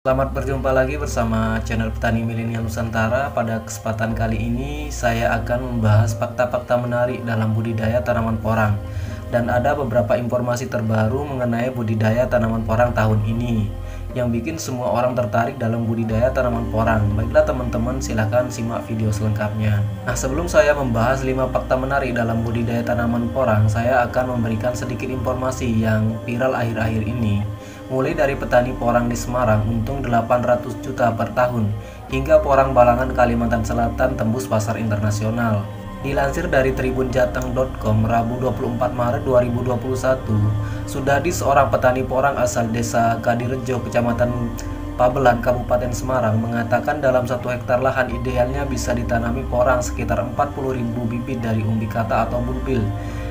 Selamat berjumpa lagi bersama channel Petani Milenial Nusantara. Pada kesempatan kali ini saya akan membahas fakta-fakta menarik dalam budidaya tanaman porang. Dan ada beberapa informasi terbaru mengenai budidaya tanaman porang tahun ini yang bikin semua orang tertarik dalam budidaya tanaman porang. Baiklah teman-teman, silahkan simak video selengkapnya. Nah, sebelum saya membahas 5 fakta menarik dalam budidaya tanaman porang, saya akan memberikan sedikit informasi yang viral akhir-akhir ini. Mulai dari petani porang di Semarang untung 800 juta per tahun, hingga porang Balangan Kalimantan Selatan tembus pasar internasional. Dilansir dari tribunjateng.com Rabu 24 Maret 2021, Sudadi, seorang petani porang asal desa Kadirejo, Kecamatan Pabelan, Kabupaten Semarang, mengatakan dalam 1 hektar lahan idealnya bisa ditanami porang sekitar 40.000 bibit dari umbi kata atau bulbil,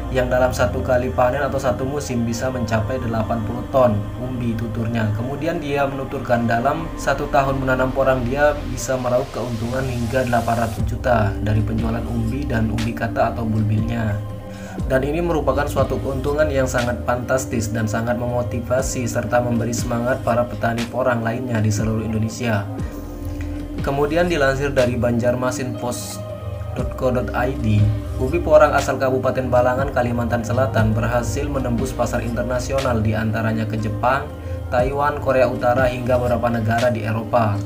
yang dalam 1 kali panen atau 1 musim bisa mencapai 80 ton umbi, tuturnya. Kemudian dia menuturkan dalam 1 tahun menanam porang dia bisa meraup keuntungan hingga 800 juta dari penjualan umbi dan umbi kata atau bulbilnya. Dan ini merupakan suatu keuntungan yang sangat fantastis dan sangat memotivasi serta memberi semangat para petani porang lainnya di seluruh Indonesia. Kemudian dilansir dari banjarmasinpost.co.id, umbi porang asal Kabupaten Balangan, Kalimantan Selatan berhasil menembus pasar internasional, diantaranya ke Jepang, Taiwan, Korea Utara, hingga beberapa negara di Eropa.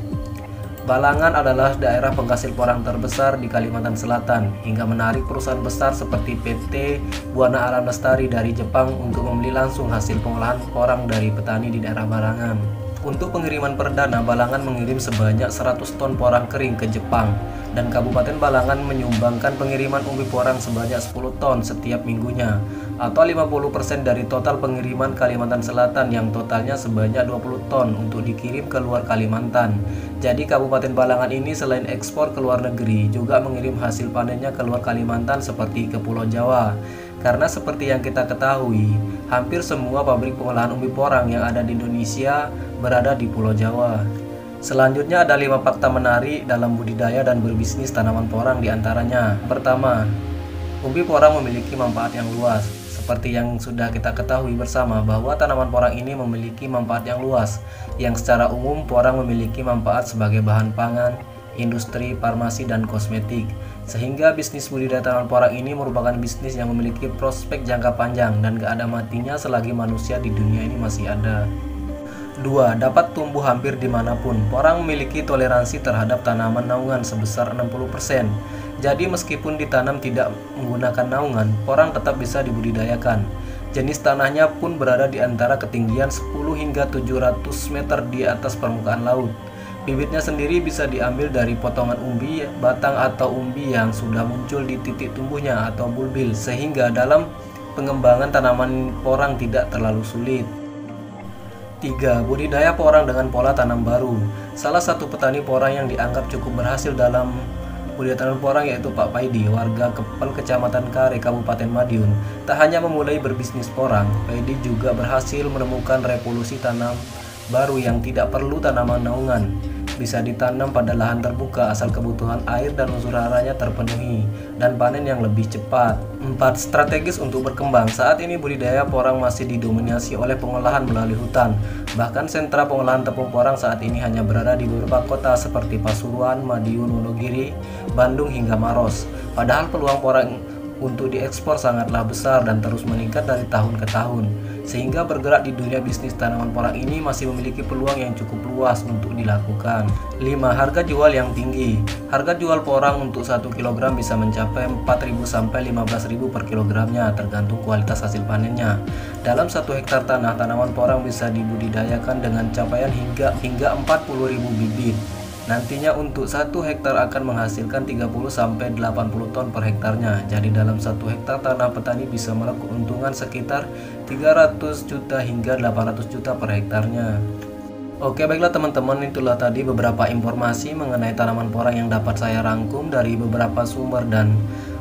Balangan adalah daerah penghasil porang terbesar di Kalimantan Selatan, hingga menarik perusahaan besar seperti PT Buana Alam Lestari dari Jepang untuk membeli langsung hasil pengolahan porang dari petani di daerah Balangan. Untuk pengiriman perdana, Balangan mengirim sebanyak 100 ton porang kering ke Jepang, dan Kabupaten Balangan menyumbangkan pengiriman umbi porang sebanyak 10 ton setiap minggunya, atau 50% dari total pengiriman Kalimantan Selatan yang totalnya sebanyak 20 ton untuk dikirim ke luar Kalimantan. Jadi Kabupaten Balangan ini selain ekspor ke luar negeri, juga mengirim hasil panennya ke luar Kalimantan seperti ke Pulau Jawa. Karena seperti yang kita ketahui, hampir semua pabrik pengolahan umbi porang yang ada di Indonesia berada di Pulau Jawa. Selanjutnya ada 5 fakta menarik dalam budidaya dan berbisnis tanaman porang, diantaranya. Pertama, umbi porang memiliki manfaat yang luas. Seperti yang sudah kita ketahui bersama bahwa tanaman porang ini memiliki manfaat yang luas, yang secara umum porang memiliki manfaat sebagai bahan pangan, industri, farmasi, dan kosmetik. Sehingga bisnis budidaya tanaman porang ini merupakan bisnis yang memiliki prospek jangka panjang dan gak ada matinya selagi manusia di dunia ini masih ada. 2. Dapat tumbuh hampir dimanapun. Porang memiliki toleransi terhadap tanaman naungan sebesar 60%. Jadi meskipun ditanam tidak menggunakan naungan, porang tetap bisa dibudidayakan. Jenis tanahnya pun berada di antara ketinggian 10 hingga 700 meter di atas permukaan laut. Bibitnya sendiri bisa diambil dari potongan umbi, batang atau umbi yang sudah muncul di titik tumbuhnya atau bulbil, sehingga dalam pengembangan tanaman porang tidak terlalu sulit. 3. Budidaya porang dengan pola tanam baru. Salah satu petani porang yang dianggap cukup berhasil dalam budidaya tanaman porang yaitu Pak Paidi, warga Kepel, Kecamatan Kare, Kabupaten Madiun. Tak hanya memulai berbisnis porang, Paidi juga berhasil menemukan revolusi tanam baru yang tidak perlu tanaman naungan. Bisa ditanam pada lahan terbuka asal kebutuhan air dan unsur haranya terpenuhi, dan panen yang lebih cepat. 4. Strategis untuk berkembang. Saat ini budidaya porang masih didominasi oleh pengolahan melalui hutan. Bahkan sentra pengolahan tepung porang saat ini hanya berada di beberapa kota seperti Pasuruan, Madiun, Wonogiri, Bandung, hingga Maros. Padahal peluang porang untuk diekspor sangatlah besar dan terus meningkat dari tahun ke tahun, sehingga bergerak di dunia bisnis tanaman porang ini masih memiliki peluang yang cukup luas untuk dilakukan. 5. Harga jual yang tinggi. Harga jual porang untuk 1 kg bisa mencapai 4.000 sampai 15.000 per kilogramnya, tergantung kualitas hasil panennya. Dalam 1 hektar tanah, tanaman porang bisa dibudidayakan dengan capaian hingga 40.000 bibit. Nantinya untuk 1 hektar akan menghasilkan 30 sampai 80 ton per hektarnya. Jadi dalam 1 hektar tanah petani bisa meraup keuntungan sekitar 300 juta hingga 800 juta per hektarnya. Oke, baiklah teman-teman, itulah tadi beberapa informasi mengenai tanaman porang yang dapat saya rangkum dari beberapa sumber dan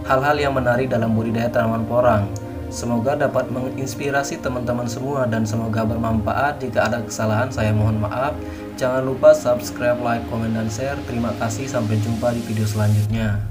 hal-hal yang menarik dalam budidaya tanaman porang. Semoga dapat menginspirasi teman-teman semua dan semoga bermanfaat. Jika ada kesalahan saya mohon maaf. Jangan lupa subscribe, like, komen, dan share. Terima kasih, sampai jumpa di video selanjutnya.